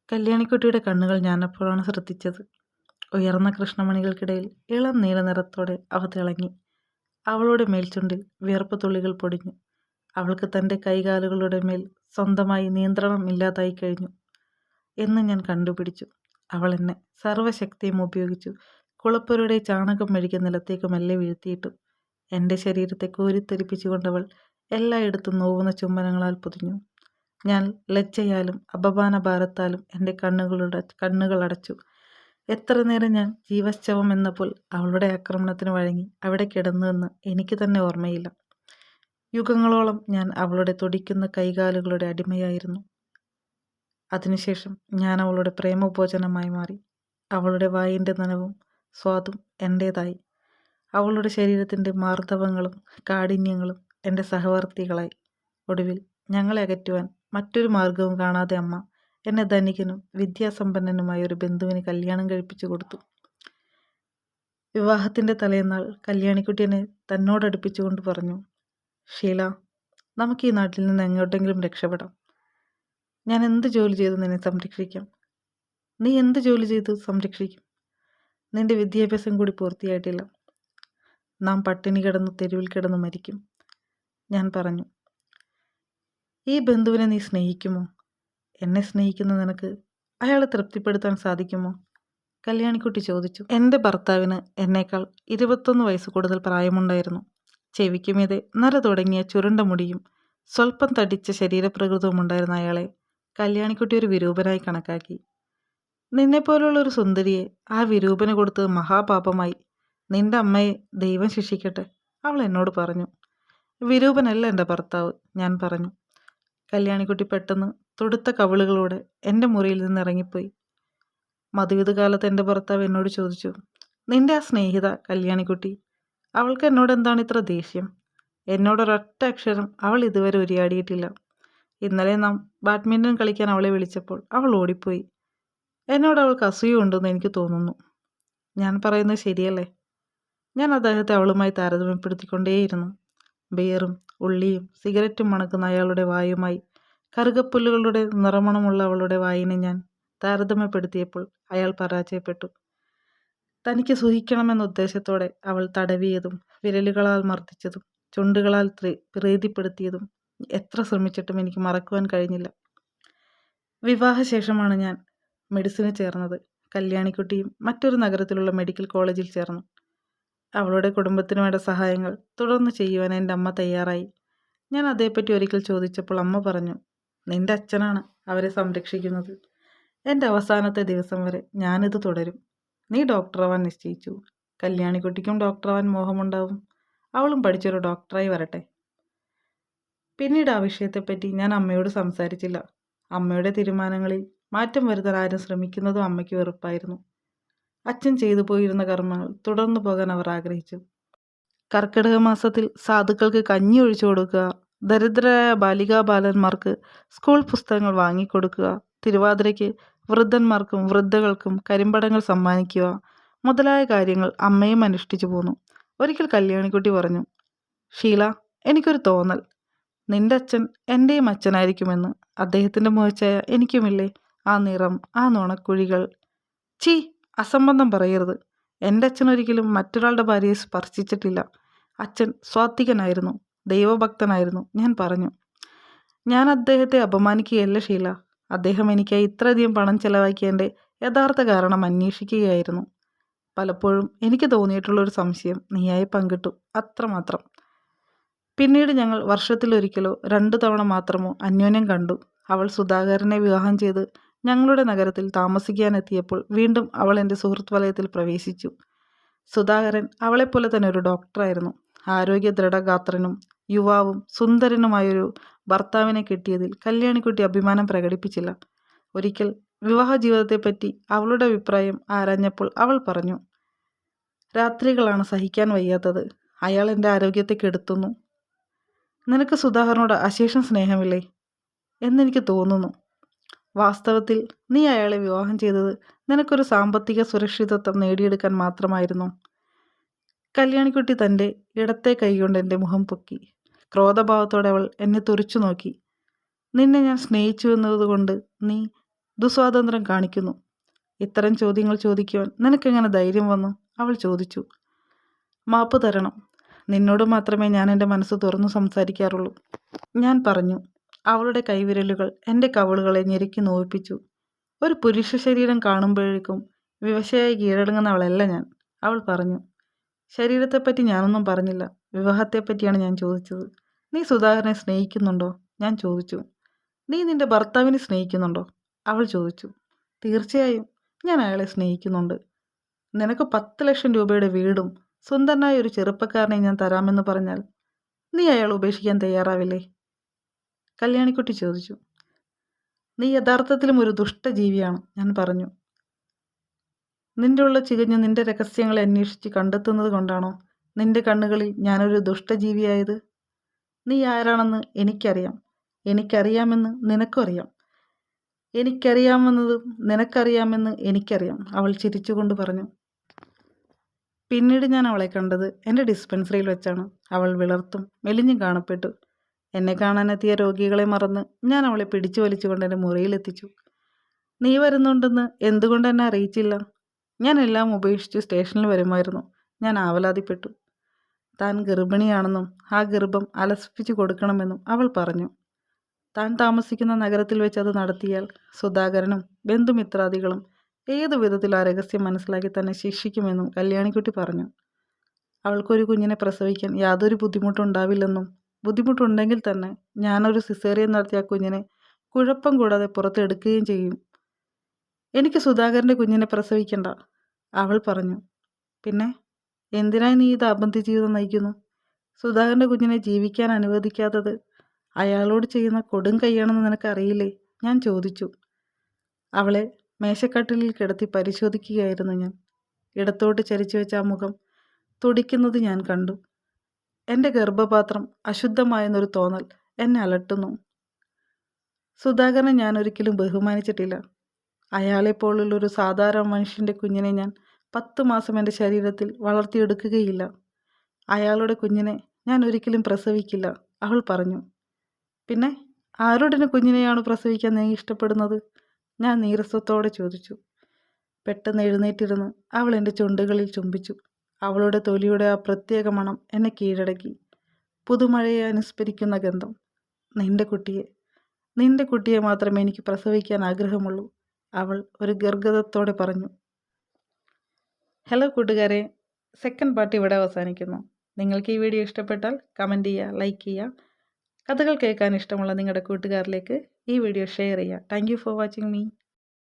കല്യാണിക്കുട്ടിയുടെ കണ്ണുകൾ ഞാനപ്പോഴാണ് ശ്രദ്ധിച്ചത്. ഉയർന്ന കൃഷ്ണമണികൾക്കിടയിൽ ഇളം നീല നിറത്തോടെ അവ തിളങ്ങി. അവളുടെ മേൽച്ചുണ്ടിൽ വിയർപ്പ് തുള്ളികൾ പൊടിഞ്ഞു. അവൾക്ക് തൻ്റെ കൈകാലുകളുടെ മേൽ സ്വന്തമായി നിയന്ത്രണം ഇല്ലാതായി കഴിഞ്ഞു എന്ന് ഞാൻ കണ്ടുപിടിച്ചു. അവൾ എന്നെ സർവ്വശക്തിയും ഉപയോഗിച്ചു കുളപ്പുരയുടെ ചാണകം മെഴുകിയ നിലത്തേക്ക് മെല്ലെ വീഴ്ത്തിയിട്ടു. എൻ്റെ ശരീരത്തെ കോരിത്തെരിപ്പിച്ചുകൊണ്ടവൾ എല്ലായിടത്തും നോവുന്ന ചുംബനങ്ങളാൽ പൊതിഞ്ഞു. ഞാൻ ലജ്ജയാലും അപമാനഭാരത്താലും എൻ്റെ കണ്ണുകളടച്ചു. എത്ര നേരം ഞാൻ ജീവച്ഛവം എന്നപ്പോൾ അവളുടെ ആക്രമണത്തിന് വഴങ്ങി അവിടെ കിടന്നുവെന്ന് എനിക്ക് തന്നെ ഓർമ്മയില്ല. യുഗങ്ങളോളം ഞാൻ അവളുടെ തുടിക്കുന്ന കൈകാലുകളുടെ അടിമയായിരുന്നു. അതിനുശേഷം ഞാൻ അവളുടെ പ്രേമഭോജനമായി മാറി. അവളുടെ വായിൻ്റെ നനവും സ്വാദും എൻ്റേതായി. അവളുടെ ശരീരത്തിൻ്റെ മാർദ്ദവങ്ങളും കാഠിന്യങ്ങളും എൻ്റെ സഹവർത്തികളായി. ഒടുവിൽ ഞങ്ങളെ അകറ്റുവാൻ മറ്റൊരു മാർഗവും കാണാതെ അമ്മ എന്നെ ധനികനും വിദ്യാസമ്പന്നനുമായ ഒരു ബന്ധുവിന് കല്യാണം കഴിപ്പിച്ചു കൊടുത്തു. വിവാഹത്തിൻ്റെ തലേന്നാൾ കല്യാണിക്കുട്ടി എന്നെ തന്നോടടുപ്പിച്ചുകൊണ്ട് പറഞ്ഞു, ഷീല, നമുക്ക് ഈ നാട്ടിൽ നിന്ന് എങ്ങോട്ടെങ്കിലും രക്ഷപ്പെടാം. ഞാൻ എന്ത് ജോലി ചെയ്തു നിന്നെ സംരക്ഷിക്കാം. നീ എന്ത് ജോലി ചെയ്തു സംരക്ഷിക്കും? നിന്റെ വിദ്യാഭ്യാസം കൂടി പൂർത്തിയായിട്ടില്ല. നാം പട്ടിണി കിടന്നു തെരുവിൽ കിടന്നു മരിക്കും. ഞാൻ പറഞ്ഞു, ഈ ബന്ധുവിനെ നീ സ്നേഹിക്കുമോ? എന്നെ സ്നേഹിക്കുന്ന നിനക്ക് അയാളെ തൃപ്തിപ്പെടുത്താൻ സാധിക്കുമോ? കല്യാണിക്കുട്ടി ചോദിച്ചു. എൻ്റെ ഭർത്താവിന് എന്നേക്കാൾ 21 വയസ്സ് കൂടുതൽ പ്രായമുണ്ടായിരുന്നു. ചെവിക്ക് മീതെ നര തുടങ്ങിയ ചുരുണ്ട മുടിയും സ്വല്പം തടിച്ച ശരീരപ്രകൃതവും ഉണ്ടായിരുന്ന അയാളെ കല്യാണിക്കുട്ടി ഒരു വിരൂപനായി കണക്കാക്കി. നിന്നെപ്പോലുള്ള ഒരു സുന്ദരിയെ ആ വിരൂപന് കൊടുത്തത് മഹാപാപമായി. നിന്റെ അമ്മയെ ദൈവം ശിക്ഷിക്കട്ടെ, അവൾ എന്നോട് പറഞ്ഞു. വിരൂപനല്ല എൻ്റെ ഭർത്താവ്, ഞാൻ പറഞ്ഞു. കല്യാണിക്കുട്ടി പെട്ടെന്ന് തുടുത്ത കവിളുകളോടെ എൻ്റെ മുറിയിൽ നിന്ന് ഇറങ്ങിപ്പോയി. മധുവിധ കാലത്ത് എൻ്റെ ഭർത്താവ് എന്നോട് ചോദിച്ചു, നിന്റെ ആ സ്നേഹിത കല്യാണിക്കുട്ടി, അവൾക്ക് എന്നോട് എന്താണ് ഇത്ര ദേഷ്യം? എന്നോടൊരൊറ്റ അക്ഷരം അവൾ ഇതുവരെ ഉരിയാടിയിട്ടില്ല. ഇന്നലെ നാം ബാഡ്മിൻ്റൺ കളിക്കാൻ അവളെ വിളിച്ചപ്പോൾ അവൾ ഓടിപ്പോയി. എന്നോട് അവൾക്ക് അസൂയുണ്ടെന്ന് എനിക്ക് തോന്നുന്നു. ഞാൻ പറയുന്നത് ശരിയല്ലേ? ഞാൻ അദ്ദേഹത്തെ അവളുമായി താരതമ്യപ്പെടുത്തിക്കൊണ്ടേയിരുന്നു. ബിയറും ഉള്ളിയും സിഗരറ്റും മണക്കുന്ന അയാളുടെ വായുമായി കറുകപ്പുല്ലുകളുടെ നിറമണമുള്ള അവളുടെ വായിനെ ഞാൻ താരതമ്യപ്പെടുത്തിയപ്പോൾ അയാൾ പരാജയപ്പെട്ടു. തനിക്ക് സുഖിക്കണമെന്ന ഉദ്ദേശത്തോടെ അവൾ തടവിയതും വിരലുകളാൽ മർദ്ദിച്ചതും ചുണ്ടുകളാൽ പ്രീതിപ്പെടുത്തിയതും എത്ര ശ്രമിച്ചിട്ടും എനിക്ക് മറക്കുവാൻ കഴിഞ്ഞില്ല. വിവാഹശേഷമാണ് ഞാൻ മെഡിസിന് ചേർന്നത്. കല്യാണിക്കുട്ടിയും മറ്റൊരു നഗരത്തിലുള്ള മെഡിക്കൽ കോളേജിൽ ചേർന്നു. അവളുടെ കുടുംബത്തിന് വേണ്ട സഹായങ്ങൾ തുടർന്ന് ചെയ്യുവാൻ എൻ്റെ അമ്മ തയ്യാറായി. ഞാൻ അതേപ്പറ്റി ഒരിക്കൽ ചോദിച്ചപ്പോൾ അമ്മ പറഞ്ഞു, നിന്റെ അച്ഛനാണ് അവരെ സംരക്ഷിക്കുന്നത്. എൻ്റെ അവസാനത്തെ ദിവസം വരെ ഞാനിത് തുടരും. നീ ഡോക്ടറാവാൻ നിശ്ചയിച്ചു. കല്യാണിക്കുട്ടിക്കും ഡോക്ടറാവാൻ മോഹമുണ്ടാവും. അവളും പഠിച്ചൊരു ഡോക്ടറായി വരട്ടെ. പിന്നീട് ആ വിഷയത്തെപ്പറ്റി ഞാൻ അമ്മയോട് സംസാരിച്ചില്ല. അമ്മയുടെ തീരുമാനങ്ങളിൽ മാറ്റം വരുത്താൻ ആരും ശ്രമിക്കുന്നതും അമ്മയ്ക്ക് വെറുപ്പായിരുന്നു. അച്ഛൻ ചെയ്തു പോയിരുന്ന കർമ്മങ്ങൾ തുടർന്നു പോകാൻ അവർ ആഗ്രഹിച്ചു. കർക്കിടക മാസത്തിൽ സാധുക്കൾക്ക് കഞ്ഞി ഒഴിച്ചു കൊടുക്കുക, ദരിദ്രരായ ബാലികാബാലന്മാർക്ക് സ്കൂൾ പുസ്തകങ്ങൾ വാങ്ങിക്കൊടുക്കുക, തിരുവാതിരയ്ക്ക് വൃദ്ധന്മാർക്കും വൃദ്ധകൾക്കും കരിമ്പടങ്ങൾ സമ്മാനിക്കുക മുതലായ കാര്യങ്ങൾ അമ്മയും അനുഷ്ഠിച്ചു പോന്നു. ഒരിക്കൽ കല്യാണിക്കുട്ടി പറഞ്ഞു, ഷീല, എനിക്കൊരു തോന്നൽ. നിന്റെ അച്ഛൻ എൻ്റെയും അച്ഛനായിരിക്കുമെന്ന്. അദ്ദേഹത്തിൻ്റെ മുഖച്ഛായ എനിക്കുമില്ലേ? ആ നിറം, ആ നുണക്കുഴികൾ. ചീ, അസംബന്ധം പറയരുത്. എൻ്റെ അച്ഛൻ ഒരിക്കലും മറ്റൊരാളുടെ ഭാര്യയെ സ്പർശിച്ചിട്ടില്ല. അച്ഛൻ സ്വാത്വികനായിരുന്നു, ദൈവഭക്തനായിരുന്നു, ഞാൻ പറഞ്ഞു. ഞാൻ അദ്ദേഹത്തെ അപമാനിക്കുകയല്ല ഷീല. അദ്ദേഹം എനിക്കായി ഇത്രയധികം പണം ചെലവാക്കിയതിൻ്റെ യഥാർത്ഥ കാരണം അന്വേഷിക്കുകയായിരുന്നു. പലപ്പോഴും എനിക്ക് തോന്നിയിട്ടുള്ളൊരു സംശയം നീയായി പങ്കിട്ടു, അത്രമാത്രം. പിന്നീട് ഞങ്ങൾ വർഷത്തിലൊരിക്കലോ 2 തവണ മാത്രമോ അന്യോന്യം കണ്ടു. അവൾ സുധാകരനെ വിവാഹം ചെയ്ത് ഞങ്ങളുടെ നഗരത്തിൽ താമസിക്കാനെത്തിയപ്പോൾ വീണ്ടും അവൾ എൻ്റെ സുഹൃത്ത് വലയത്തിൽ പ്രവേശിച്ചു. സുധാകരൻ അവളെപ്പോലെ തന്നെ ഒരു ഡോക്ടറായിരുന്നു. ആരോഗ്യ ദൃഢഗാത്രനും യുവാവും സുന്ദരനുമായൊരു ഭർത്താവിനെ കിട്ടിയതിൽ കല്യാണിക്കുട്ടി അഭിമാനം പ്രകടിപ്പിച്ചില്ല. ഒരിക്കൽ വിവാഹ ജീവിതത്തെപ്പറ്റി അവളുടെ അഭിപ്രായം ആരാഞ്ഞപ്പോൾ അവൾ പറഞ്ഞു, രാത്രികളാണ് സഹിക്കാൻ വയ്യാത്തത്. അയാൾ എൻ്റെ ആരോഗ്യത്തെ കെടുത്തുന്നു. നിനക്ക് സുധാകരനോട് അശേഷം സ്നേഹമില്ലേ എന്നെനിക്ക് തോന്നുന്നു. വാസ്തവത്തിൽ നീ അയാളെ വിവാഹം ചെയ്തത് നിനക്കൊരു സാമ്പത്തിക സുരക്ഷിതത്വം നേടിയെടുക്കാൻ മാത്രമായിരുന്നു. കല്യാണിക്കുട്ടി തൻ്റെ ഇടത്തെ കൈകൊണ്ട് എൻ്റെ മുഖം പൊക്കി. ക്രോധഭാവത്തോടെ അവൾ എന്നെ തുറിച്ചു നോക്കി. നിന്നെ ഞാൻ സ്നേഹിച്ചു എന്നതുകൊണ്ട് നീ ദുസ്വാതന്ത്ര്യം കാണിക്കുന്നു. ഇത്തരം ചോദ്യങ്ങൾ ചോദിക്കുവാൻ നിനക്കെങ്ങനെ ധൈര്യം വന്നു? അവൾ ചോദിച്ചു. മാപ്പ് തരണം. നിന്നോട് മാത്രമേ ഞാൻ എൻ്റെ മനസ്സ് തുറന്നു സംസാരിക്കാറുള്ളൂ. ഞാൻ പറഞ്ഞു. അവളുടെ കൈവിരലുകൾ എൻ്റെ കവിളുകളെ ഞെരുക്കി നോവിപ്പിച്ചു. ഒരു പുരുഷ ശരീരം കാണുമ്പോഴേക്കും വിവശയായി കീഴടങ്ങുന്നവളല്ല ഞാൻ, അവൾ പറഞ്ഞു. ശരീരത്തെപ്പറ്റി ഞാനൊന്നും പറഞ്ഞില്ല. വിവാഹത്തെപ്പറ്റിയാണ് ഞാൻ ചോദിച്ചത്. നീ സുധാകരനെ സ്നേഹിക്കുന്നുണ്ടോ? ഞാൻ ചോദിച്ചു. നീ നിന്റെ ഭർത്താവിനെ സ്നേഹിക്കുന്നുണ്ടോ? അവൾ ചോദിച്ചു. തീർച്ചയായും ഞാൻ അയാളെ സ്നേഹിക്കുന്നുണ്ട്. നിനക്ക് 10 ലക്ഷം രൂപയുടെ വീടും സുന്ദരനായ ഒരു ചെറുപ്പക്കാരനെ ഞാൻ തരാമെന്ന് പറഞ്ഞാൽ നീ അയാൾ ഉപേക്ഷിക്കാൻ തയ്യാറാവില്ലേ? കല്യാണിക്കുട്ടി ചോദിച്ചു. നീ യഥാർത്ഥത്തിലും ഒരു ദുഷ്ടജീവിയാണ്, ഞാൻ പറഞ്ഞു. നിന്റെ ഉള്ള ചികഞ്ഞ് നിന്റെ രഹസ്യങ്ങളെ അന്വേഷിച്ച് കണ്ടെത്തുന്നത് കൊണ്ടാണോ നിന്റെ കണ്ണുകളിൽ ഞാനൊരു ദുഷ്ടജീവിയായത്? നീ ആരാണെന്ന് എനിക്കറിയാം. എനിക്കറിയാമെന്ന് നിനക്കും അറിയാം. എനിക്കറിയാമെന്നതും നിനക്കറിയാമെന്ന് എനിക്കറിയാം, അവൾ ചിരിച്ചുകൊണ്ട് പറഞ്ഞു. പിന്നീട് ഞാൻ അവളെ കണ്ടത് എൻ്റെ ഡിസ്പെൻസറിയിൽ വെച്ചാണ്. അവൾ വിളർത്തും മെലിഞ്ഞും കാണപ്പെട്ടു. എന്നെ കാണാനെത്തിയ രോഗികളെ മറന്ന് ഞാൻ അവളെ പിടിച്ചു വലിച്ചുകൊണ്ട് എൻ്റെ മുറിയിലെത്തിച്ചു. നീ വരുന്നുണ്ടെന്ന് എന്തുകൊണ്ട് എന്നെ അറിയിച്ചില്ല? ഞാൻ എല്ലാം ഉപേക്ഷിച്ച് സ്റ്റേഷനിൽ വരുമായിരുന്നു. ഞാൻ ആവലാതിപ്പെട്ടു. താൻ ഗർഭിണിയാണെന്നും ആ ഗർഭം അലസിപ്പിച്ചു കൊടുക്കണമെന്നും അവൾ പറഞ്ഞു. താൻ താമസിക്കുന്ന നഗരത്തിൽ വെച്ച് അത് നടത്തിയാൽ സുധാകരനും ബന്ധുമിത്രാദികളും ഏതു വിധത്തിൽ ആ രഹസ്യം മനസ്സിലാക്കി തന്നെ ശിക്ഷിക്കുമെന്നും കല്യാണിക്കുട്ടി പറഞ്ഞു. അവൾക്കൊരു കുഞ്ഞിനെ പ്രസവിക്കാൻ യാതൊരു ബുദ്ധിമുട്ടുണ്ടാവില്ലെന്നും ബുദ്ധിമുട്ടുണ്ടെങ്കിൽ തന്നെ ഞാനൊരു സിസേറിയൻ നടത്തിയ ആ കുഞ്ഞിനെ കുഴപ്പം കൂടാതെ പുറത്തെടുക്കുകയും ചെയ്യും. എനിക്ക് സുധാകരൻ്റെ കുഞ്ഞിനെ പ്രസവിക്കണ്ട, അവൾ പറഞ്ഞു. പിന്നെ എന്തിനായി നീ ഇത് അബദ്ധ ജീവിതം നയിക്കുന്നു? സുധാകരൻ്റെ കുഞ്ഞിനെ ജീവിക്കാൻ അനുവദിക്കാത്തത് അയാളോട് ചെയ്യുന്ന കൊടും കൈയാണെന്ന് നിനക്കറിയില്ലേ? ഞാൻ ചോദിച്ചു. അവളെ മേശക്കട്ടിലിൽ കിടത്തി പരിശോധിക്കുകയായിരുന്നു ഞാൻ. ഇടത്തോട്ട് ചരിച്ചു വെച്ച ആ മുഖം തുടിക്കുന്നത് ഞാൻ കണ്ടു. എൻ്റെ ഗർഭപാത്രം അശുദ്ധമായെന്നൊരു തോന്നൽ എന്നെ അലട്ടുന്നു. സുധാകരനെ ഞാൻ ഒരിക്കലും ബഹുമാനിച്ചിട്ടില്ല. അയാളെപ്പോലുള്ളൊരു സാധാരണ മനുഷ്യൻ്റെ കുഞ്ഞിനെ ഞാൻ 10 മാസം എൻ്റെ ശരീരത്തിൽ വളർത്തിയെടുക്കുകയില്ല. അയാളുടെ കുഞ്ഞിനെ ഞാൻ ഒരിക്കലും പ്രസവിക്കില്ല, അവൾ പറഞ്ഞു. പിന്നെ ആരുടെ കുഞ്ഞിനെയാണ് പ്രസവിക്കാൻ നീ ഇഷ്ടപ്പെടുന്നത്? ഞാൻ നീരസത്തോടെ ചോദിച്ചു. പെട്ടെന്ന് എഴുന്നേറ്റിരുന്ന് അവൾ എൻ്റെ ചുണ്ടുകളിൽ ചുംബിച്ചു. അവളുടെ തൊലിയുടെ ആ പ്രത്യേക മണം എന്നെ കീഴടക്കി. പുതുമഴയെ അനുസ്മരിക്കുന്ന ഗന്ധം. നിന്റെ കുട്ടിയെ മാത്രമേ എനിക്ക് പ്രസവിക്കാൻ ആഗ്രഹമുള്ളൂ, അവൾ ഒരു ഗർഗതത്തോടെ പറഞ്ഞു. ഹലോ കൂട്ടുകാരെ, സെക്കൻഡ് പാർട്ട് ഇവിടെ അവസാനിക്കുന്നു. നിങ്ങൾക്ക് ഈ വീഡിയോ ഇഷ്ടപ്പെട്ടാൽ കമൻറ്റ് ചെയ്യുക, ലൈക്ക് ചെയ്യുക. കഥകൾ കേൾക്കാൻ ഇഷ്ടമുള്ള നിങ്ങളുടെ കൂട്ടുകാരിലേക്ക് ഈ വീഡിയോ ഷെയർ ചെയ്യുക. Thank you for watching me.